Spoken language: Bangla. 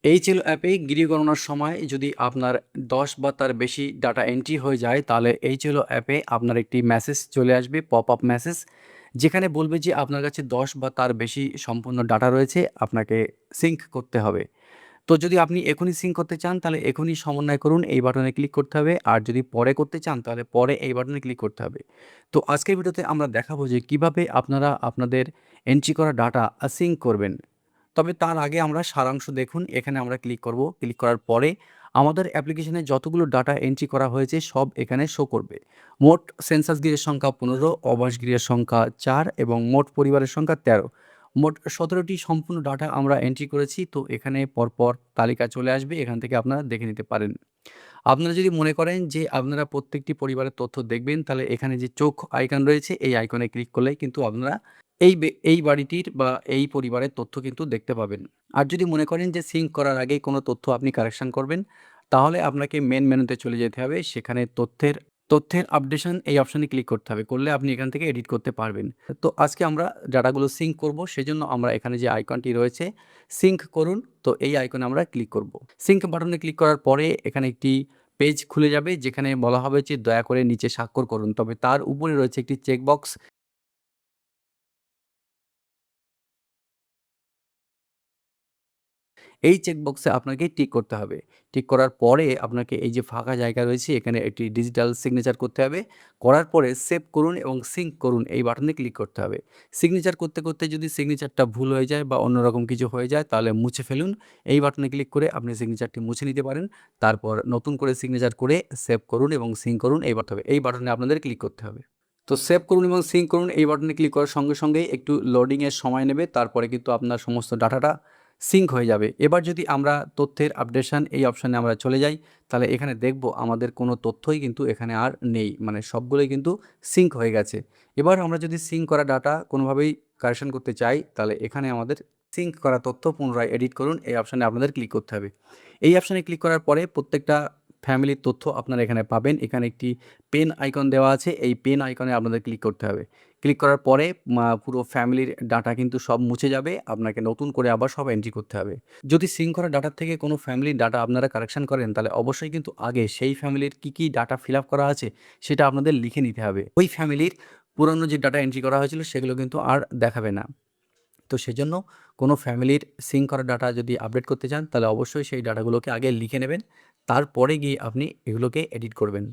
এইচএল অ্যাপে গিরি গণনার সময় যদি আপনার ১০ বা তার বেশি ডাটা এন্ট্রি হয়ে যায়, তাহলে এইচএলও অ্যাপে আপনার একটি মেসেজ চলে আসবে, পপ আপ মেসেজ, যেখানে বলবে যে আপনার কাছে ১০ বা তার বেশি সম্পূর্ণ ডাটা রয়েছে, আপনাকে সিঙ্ক করতে হবে। তো যদি আপনি এখনই সিঙ্ক করতে চান, তাহলে এখনই সমন্বয় করুন, এই বাটনে ক্লিক করতে হবে। আর যদি পরে করতে চান, তাহলে পরে এই বাটনে ক্লিক করতে হবে। তো আজকের ভিডিওতে আমরা দেখাবো যে কিভাবে আপনারা আপনাদের এন্ট্রি করা ডাটা সিঙ্ক করবেন। তবে তার আগে আমরা সারাংশ দেখুন। এখানে আমরা ক্লিক করব। ক্লিক করার পরে আমাদের অ্যাপ্লিকেশনে যতগুলো ডাটা এন্ট্রি করা হয়েছে সব এখানে শো করবে। মোট সেন্সাস গৃহের সংখ্যা ১৫, অবাস গৃহের সংখ্যা ৪ এবং মোট পরিবারের সংখ্যা ১৩। মোট ১৭টি সম্পূর্ণ ডাটা আমরা এন্ট্রি করেছি। তো এখানে পরপর তালিকা চলে আসবে। এখান থেকে আপনারা দেখে নিতে পারেন। আপনারা যদি মনে করেন যে আপনারা প্রত্যেকটি পরিবারের তথ্য দেখবেন, তাহলে এখানে যে চোখ আইকন রয়েছে, এই আইকনে ক্লিক করলেই কিন্তু আপনারা এই বাড়িটির বা এই পরিবারের তথ্য কিন্তু দেখতে পাবেন। আর যদি মনে করেন যে সিঙ্ক করার আগেই কোনো তথ্য আপনি কারেকশন করবেন, তাহলে আপনাকে মেইন মেনুতে চলে যেতে হবে। সেখানে তথ্যের আপডেশন এই অপশনে ক্লিক করতে হবে। করলে আপনি এখান থেকে এডিট করতে পারবেন। তো আজকে আমরা ডাটাগুলো সিঙ্ক করব। সেজন্য আমরা এখানে যে আইকনটি রয়েছে, সিঙ্ক করুন, তো এই আইকনে আমরা ক্লিক করব। সিঙ্ক বাটনে ক্লিক করার পরে এখানে একটি পেজ খুলে যাবে, যেখানে বলা হবে যে দয়া করে নিচে স্বাক্ষর করুন। তবে তার উপরে রয়েছে একটি চেকবক্স। এই চেকবক্সে আপনাকে টিক করতে হবে। টিক করার পরে আপনাকে এই যে ফাঁকা জায়গা রয়েছে, এখানে একটি ডিজিটাল সিগনেচার করতে হবে। করার পরে সেভ করুন এবং সিঙ্ক করুন এই বাটনে ক্লিক করতে হবে। সিগনেচার করতে, করতে যদি সিগনেচারটা ভুল হয়ে যায় বা অন্যরকম কিছু হয়ে যায়, তাহলে মুছে ফেলুন। এই বাটনে ক্লিক করে আপনি সিগনেচারটি মুছে নিতে পারেন। তারপর নতুন করে সিগনেচার করে সেভ করুন এবং সিঙ্ক করুন এই বাটনে আপনাদের ক্লিক করতে হবে। তো সেভ করুন এবং সিঙ্ক করুন এই বাটনে ক্লিক করার সঙ্গে সঙ্গেই একটু লোডিংয়ের সময় নেবে। তারপরে কিন্তু আপনার সমস্ত ডাটাটা সিঙ্ক হয়ে যাবে। এবার যদি আমরা তথ্যের আপডেশন এই অপশানে আমরা চলে যাই, তাহলে এখানে দেখব আমাদের কোনো তথ্যই কিন্তু এখানে আর নেই। মানে সবগুলোই কিন্তু সিঙ্ক হয়ে গেছে। এবার আমরা যদি সিঙ্ক করা ডাটা কোনোভাবেই কারেকশন করতে চাই, তাহলে এখানে আমাদের সিঙ্ক করা তথ্য পুনরায় এডিট করুন এই অপশানে আপনাদের ক্লিক করতে হবে। এই অপশানে ক্লিক করার পরে প্রত্যেকটা ফ্যামিলির তথ্য আপনারা এখানে পাবেন। এখানে একটি পেন আইকন দেওয়া আছে। এই পেন আইকনে আপনাদের ক্লিক করতে হবে। ক্লিক করার পরে পুরো ফ্যামিলির ডাটা কিন্তু সব মুছে যাবে। আপনাকে নতুন করে আবার সব এন্ট্রি করতে হবে। যদি সিঙ্ক করা ডাটার থেকে কোনো ফ্যামিলির ডাটা আপনারা কারেকশন করেন, তাহলে অবশ্যই কিন্তু আগে সেই ফ্যামিলির কী ডাটা ফিল আপ করা আছে সেটা আপনাদের লিখে নিতে হবে। ওই ফ্যামিলির পুরনো যে ডাটা এন্ট্রি করা হয়েছিল সেগুলো কিন্তু আর দেখাবে না। তো সেজন্য কোনো ফ্যামিলির সিঙ্ক করা ডাটা যদি আপডেট করতে চান, তাহলে অবশ্যই সেই ডাটাগুলোকে আগে লিখে নেবেন। তারপরে গিয়ে আপনি এগুলোকে এডিট করবেন।